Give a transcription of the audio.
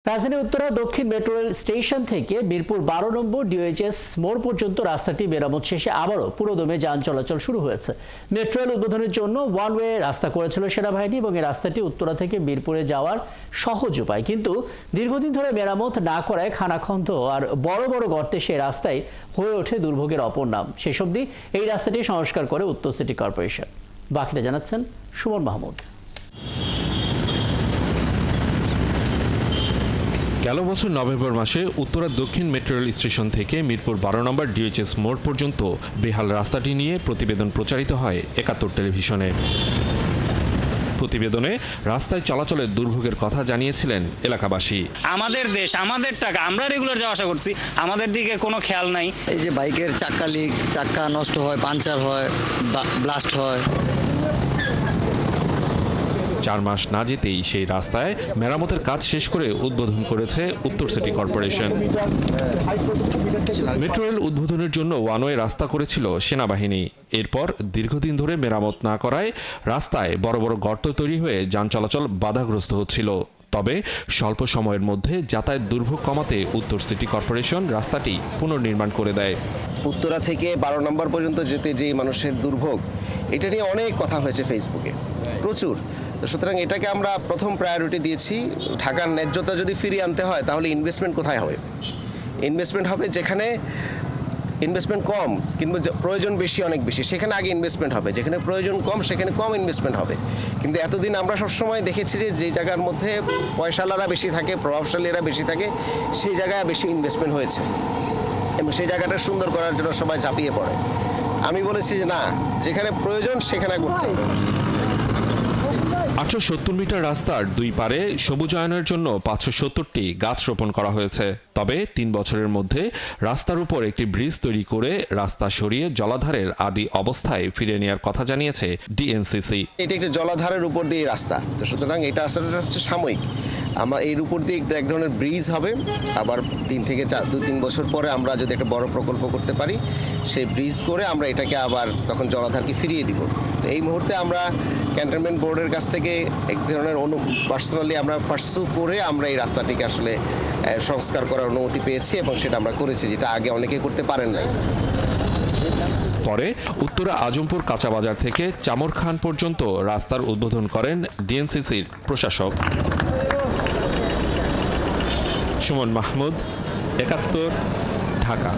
রাজধানী উত্তরা দক্ষিণ metro rail station থেকে মিরপুর 12 নম্বর ডিওএইচএস মোড় পর্যন্ত রাস্তাটি মেরামত শেষে আবারও পুরোদমে যান চলাচল শুরু হয়েছে। মেট্রো রেল উদ্বোধনের জন্য ওয়ান ওয়ে রাস্তা করেছিল সেনাবাহিনী এবং এই রাস্তাটি উত্তরা থেকে মিরপুরে যাওয়ার সহজ উপায়, কিন্তু দীর্ঘদিন ধরে মেরামত না করায় খানাখন্দ আর বড় বড় গর্তে সেই রাস্তায় হয়ে ওঠে দুর্ভোগের অপর নাম। শেষ অবধি এই রাস্তাটি সংস্কার করে উত্তর সিটি কর্পোরেশন। বাকিটা জানাচ্ছেন সুমন মাহমুদ। গেল বছর নভেম্বর মাসে উত্তরা দক্ষিণ মেট্রো রেল স্টেশন থেকে মিরপুর 12 নম্বর ডিওএইচএস মোড় পর্যন্ত বেহাল রাস্তাটি নিয়ে প্রতিবেদন প্রচারিত হয় ৭১ টেলিভিশনে। প্রতিবেদনে রাস্তায় চলাচলের দুর্ভোগের কথা জানিয়েছিলেন এলাকাবাসী। আমাদের দেশ, আমাদের টাকা, আমরা রেগুলার যাওয়া আসা করছি, আমাদের দিকে কোনো খেয়াল নাই। এই যে বাইকের চাক্কা লিক, চাক্কা নষ্ট হয়, পাংচার হয়, ব্লাস্ট হয়। 4 মাস না যেতেই সেই রাস্তায় মেরামতের কাজ শেষ করে উদ্বোধন করেছে উত্তর সিটি কর্পোরেশন। মেট্রো রেল উদ্বোধনের জন্য ওয়ানওয়ে রাস্তা করেছিল সেনাবাহিনী। এরপর দীর্ঘদিন ধরে মেরামত না করায় রাস্তায় বড় বড় গর্ত তৈরি হয়ে যান চলাচল বাধাগ্রস্ত হচ্ছিল। তবে স্বল্প সময়ের মধ্যে যাতায়াত দুর্ভোগ কমাতে উত্তর সিটি কর্পোরেশন রাস্তাটি পুনর্নির্মাণ করে দেয়। উত্তরা থেকে 12 নম্বর পর্যন্ত যেতে যে মানুষের দুর্ভোগ, এটা নিয়ে অনেক কথা হয়েছে ফেসবুকে, প্রচুর। তো সুতরাং এটাকে আমরা প্রথম প্রায়োরিটি দিয়েছি। ঢাকার ন্যায্যতা যদি ফিরিয়ে আনতে হয় তাহলে ইনভেস্টমেন্ট কোথায় হবে? ইনভেস্টমেন্ট হবে যেখানে ইনভেস্টমেন্ট কম কিন্তু প্রয়োজন বেশি, অনেক বেশি, সেখানে আগে ইনভেস্টমেন্ট হবে। যেখানে প্রয়োজন কম সেখানে কম ইনভেস্টমেন্ট হবে। কিন্তু এতদিন আমরা সবসময় দেখেছি যে জায়গার মধ্যে পয়সাওয়ালারা বেশি থাকে, প্রভাবশালীরা বেশি থাকে, সেই জায়গায় বেশি ইনভেস্টমেন্ট হয়েছে এবং সেই জায়গাটা সুন্দর করার জন্য সবাই ঝাঁপিয়ে পড়ে। আমি বলেছি যে না, যেখানে প্রয়োজন সেখানে করতে হবে। 870 মিটার রাস্তার দুই পারে সবুজায়নের জন্য 570টি গাছ রোপণ করা হয়েছে। তবে 3 বছরের মধ্যে রাস্তার উপর একটি ব্রিজ তৈরি করে রাস্তা সরিয়ে জলাধারের আদি অবস্থায় ফিরিয়ে নেওয়ার কথা জানিয়েছে ডিএনসিসি। এটা একটি জলাধারের উপর দিয়ে রাস্তা, তো সুতরাং এটা রাস্তাটা হচ্ছে সাময়িক। আমার এর উপর দিয়ে এক ধরনের ব্রিজ হবে। আবার 3 থেকে 2-3 বছর পরে আমরা যদি একটা বড় প্রকল্প করতে পারি, সেই ব্রিজ করে আমরা এটাকে আবার তখন জলাধারকে ফিরিয়ে দিব। তো এই মুহূর্তে আমরা ক্যান্টনমেন্ট বোর্ডের কাছ থেকে এক ধরনের পার্সোনালি আমরা পার্সু করে আমরা এই রাস্তাটিকে আসলে সংস্কার করার অনুমতি পেয়েছি এবং সেটা আমরা করেছি, যেটা আগে অনেকে করতে পারেন নাই। পরে উত্তরা আজমপুর কাঁচা বাজার থেকে চামর খান পর্যন্ত রাস্তার উদ্বোধন করেন ডিএনসিসির প্রশাসক। সুমন মাহমুদ, ৭১, ঢাকা।